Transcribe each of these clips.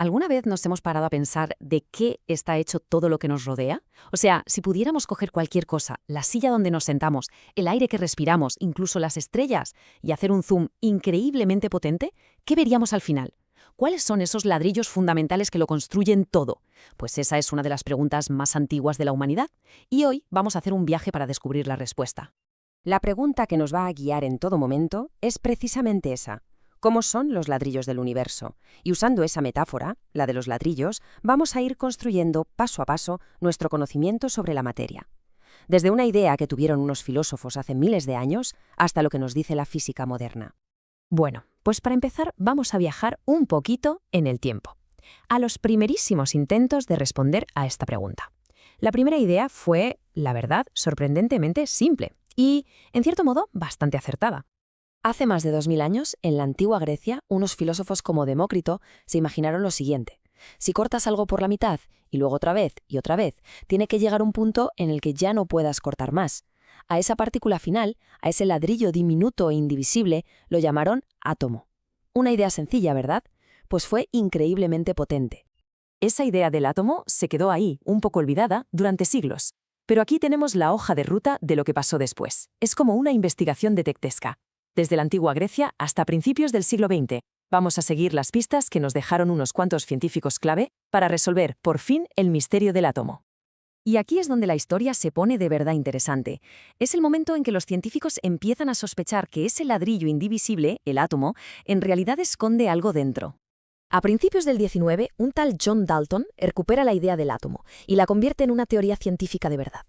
¿Alguna vez nos hemos parado a pensar de qué está hecho todo lo que nos rodea? O sea, si pudiéramos coger cualquier cosa, la silla donde nos sentamos, el aire que respiramos, incluso las estrellas, y hacer un zoom increíblemente potente, ¿qué veríamos al final? ¿Cuáles son esos ladrillos fundamentales que lo construyen todo? Pues esa es una de las preguntas más antiguas de la humanidad, y hoy vamos a hacer un viaje para descubrir la respuesta. La pregunta que nos va a guiar en todo momento es precisamente esa. ¿Cómo son los ladrillos del universo? Y usando esa metáfora, la de los ladrillos, vamos a ir construyendo paso a paso nuestro conocimiento sobre la materia. Desde una idea que tuvieron unos filósofos hace miles de años hasta lo que nos dice la física moderna. Bueno, pues para empezar vamos a viajar un poquito en el tiempo, a los primerísimos intentos de responder a esta pregunta. La primera idea fue, la verdad, sorprendentemente simple y, en cierto modo, bastante acertada. Hace más de 2000 años, en la antigua Grecia, unos filósofos como Demócrito se imaginaron lo siguiente. Si cortas algo por la mitad, y luego otra vez, tiene que llegar un punto en el que ya no puedas cortar más. A esa partícula final, a ese ladrillo diminuto e indivisible, lo llamaron átomo. Una idea sencilla, ¿verdad? Pues fue increíblemente potente. Esa idea del átomo se quedó ahí, un poco olvidada, durante siglos. Pero aquí tenemos la hoja de ruta de lo que pasó después. Es como una investigación detectivesca. Desde la antigua Grecia hasta principios del siglo XX, vamos a seguir las pistas que nos dejaron unos cuantos científicos clave para resolver, por fin, el misterio del átomo. Y aquí es donde la historia se pone de verdad interesante. Es el momento en que los científicos empiezan a sospechar que ese ladrillo indivisible, el átomo, en realidad esconde algo dentro. A principios del 19, un tal John Dalton recupera la idea del átomo y la convierte en una teoría científica de verdad.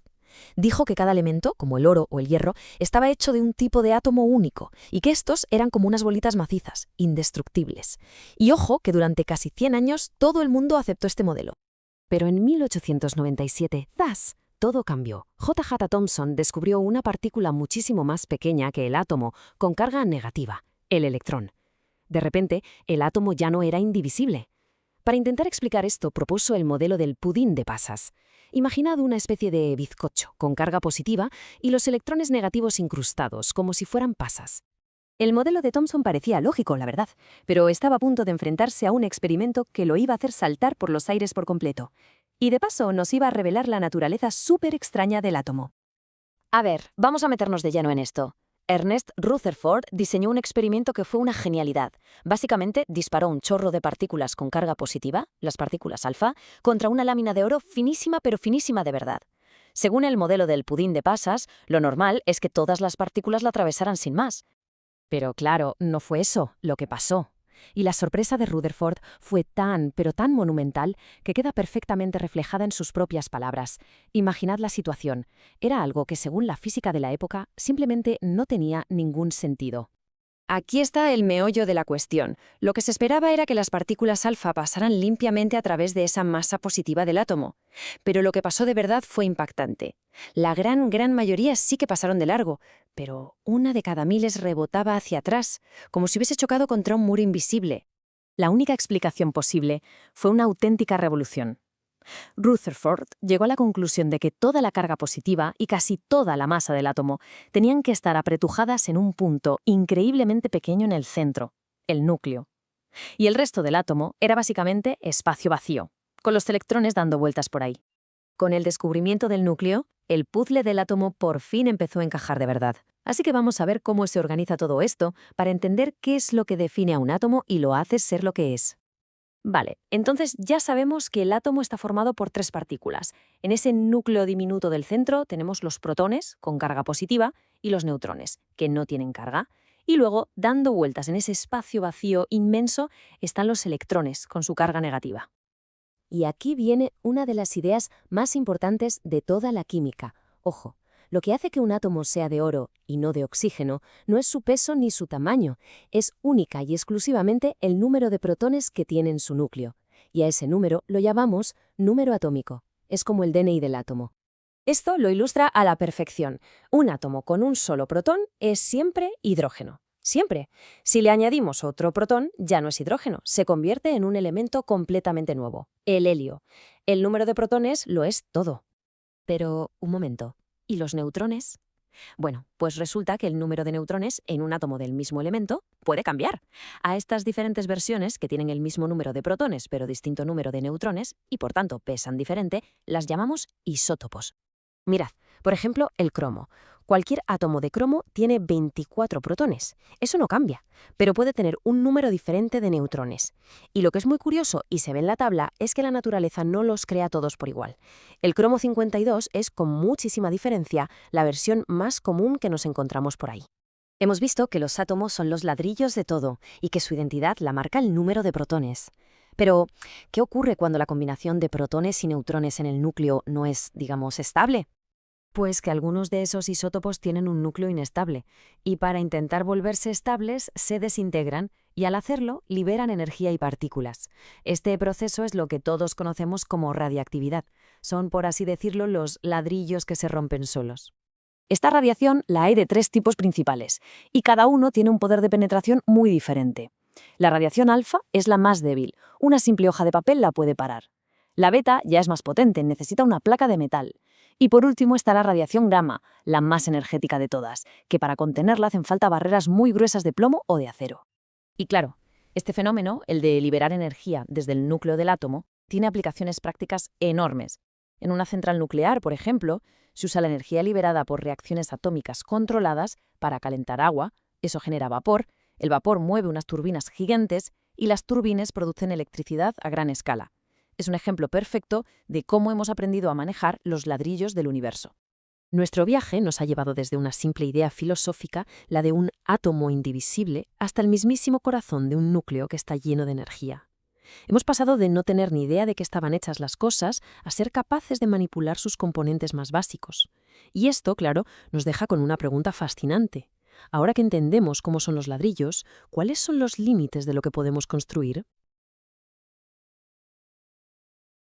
Dijo que cada elemento, como el oro o el hierro, estaba hecho de un tipo de átomo único y que estos eran como unas bolitas macizas, indestructibles. Y ojo que durante casi 100 años todo el mundo aceptó este modelo. Pero en 1897, ¡zas!, todo cambió. J.J. Thomson descubrió una partícula muchísimo más pequeña que el átomo, con carga negativa, el electrón. De repente, el átomo ya no era indivisible. Para intentar explicar esto, propuso el modelo del pudín de pasas. Imaginad una especie de bizcocho con carga positiva y los electrones negativos incrustados, como si fueran pasas. El modelo de Thomson parecía lógico, la verdad, pero estaba a punto de enfrentarse a un experimento que lo iba a hacer saltar por los aires por completo. Y de paso nos iba a revelar la naturaleza súper extraña del átomo. A ver, vamos a meternos de lleno en esto. Ernest Rutherford diseñó un experimento que fue una genialidad. Básicamente, disparó un chorro de partículas con carga positiva, las partículas alfa, contra una lámina de oro finísima pero finísima de verdad. Según el modelo del pudín de pasas, lo normal es que todas las partículas la atravesaran sin más. Pero claro, no fue eso lo que pasó. Y la sorpresa de Rutherford fue tan, pero tan monumental que queda perfectamente reflejada en sus propias palabras. Imaginad la situación. Era algo que, según la física de la época, simplemente no tenía ningún sentido. Aquí está el meollo de la cuestión. Lo que se esperaba era que las partículas alfa pasaran limpiamente a través de esa masa positiva del átomo. Pero lo que pasó de verdad fue impactante. La gran mayoría sí que pasaron de largo, pero una de cada miles rebotaba hacia atrás, como si hubiese chocado contra un muro invisible. La única explicación posible fue una auténtica revolución. Rutherford llegó a la conclusión de que toda la carga positiva y casi toda la masa del átomo tenían que estar apretujadas en un punto increíblemente pequeño en el centro, el núcleo. Y el resto del átomo era básicamente espacio vacío, con los electrones dando vueltas por ahí. Con el descubrimiento del núcleo, el puzzle del átomo por fin empezó a encajar de verdad. Así que vamos a ver cómo se organiza todo esto para entender qué es lo que define a un átomo y lo hace ser lo que es. Vale, entonces ya sabemos que el átomo está formado por 3 partículas. En ese núcleo diminuto del centro tenemos los protones, con carga positiva, y los neutrones, que no tienen carga. Y luego, dando vueltas en ese espacio vacío inmenso, están los electrones, con su carga negativa. Y aquí viene una de las ideas más importantes de toda la química. Ojo, lo que hace que un átomo sea de oro y no de oxígeno no es su peso ni su tamaño, es única y exclusivamente el número de protones que tiene en su núcleo. Y a ese número lo llamamos número atómico. Es como el DNI del átomo. Esto lo ilustra a la perfección. Un átomo con un solo protón es siempre hidrógeno. Siempre. Si le añadimos otro protón, ya no es hidrógeno, se convierte en un elemento completamente nuevo, el helio. El número de protones lo es todo. Pero, un momento. ¿Y los neutrones? Bueno, pues resulta que el número de neutrones en un átomo del mismo elemento puede cambiar. A estas diferentes versiones, que tienen el mismo número de protones pero distinto número de neutrones y por tanto pesan diferente, las llamamos isótopos. Mirad, por ejemplo, el cromo. Cualquier átomo de cromo tiene 24 protones. Eso no cambia, pero puede tener un número diferente de neutrones. Y lo que es muy curioso y se ve en la tabla es que la naturaleza no los crea todos por igual. El cromo 52 es, con muchísima diferencia, la versión más común que nos encontramos por ahí. Hemos visto que los átomos son los ladrillos de todo y que su identidad la marca el número de protones. Pero, ¿qué ocurre cuando la combinación de protones y neutrones en el núcleo no es, digamos, estable? Pues que algunos de esos isótopos tienen un núcleo inestable, y para intentar volverse estables se desintegran y al hacerlo liberan energía y partículas. Este proceso es lo que todos conocemos como radiactividad. Son, por así decirlo, los ladrillos que se rompen solos. Esta radiación la hay de 3 tipos principales, y cada uno tiene un poder de penetración muy diferente. La radiación alfa es la más débil, una simple hoja de papel la puede parar. La beta ya es más potente, necesita una placa de metal. Y por último está la radiación gamma, la más energética de todas, que para contenerla hacen falta barreras muy gruesas de plomo o de acero. Y claro, este fenómeno, el de liberar energía desde el núcleo del átomo, tiene aplicaciones prácticas enormes. En una central nuclear, por ejemplo, se usa la energía liberada por reacciones atómicas controladas para calentar agua, eso genera vapor, el vapor mueve unas turbinas gigantes y las turbinas producen electricidad a gran escala. Es un ejemplo perfecto de cómo hemos aprendido a manejar los ladrillos del universo. Nuestro viaje nos ha llevado desde una simple idea filosófica, la de un átomo indivisible, hasta el mismísimo corazón de un núcleo que está lleno de energía. Hemos pasado de no tener ni idea de qué estaban hechas las cosas a ser capaces de manipular sus componentes más básicos. Y esto, claro, nos deja con una pregunta fascinante. Ahora que entendemos cómo son los ladrillos, ¿cuáles son los límites de lo que podemos construir?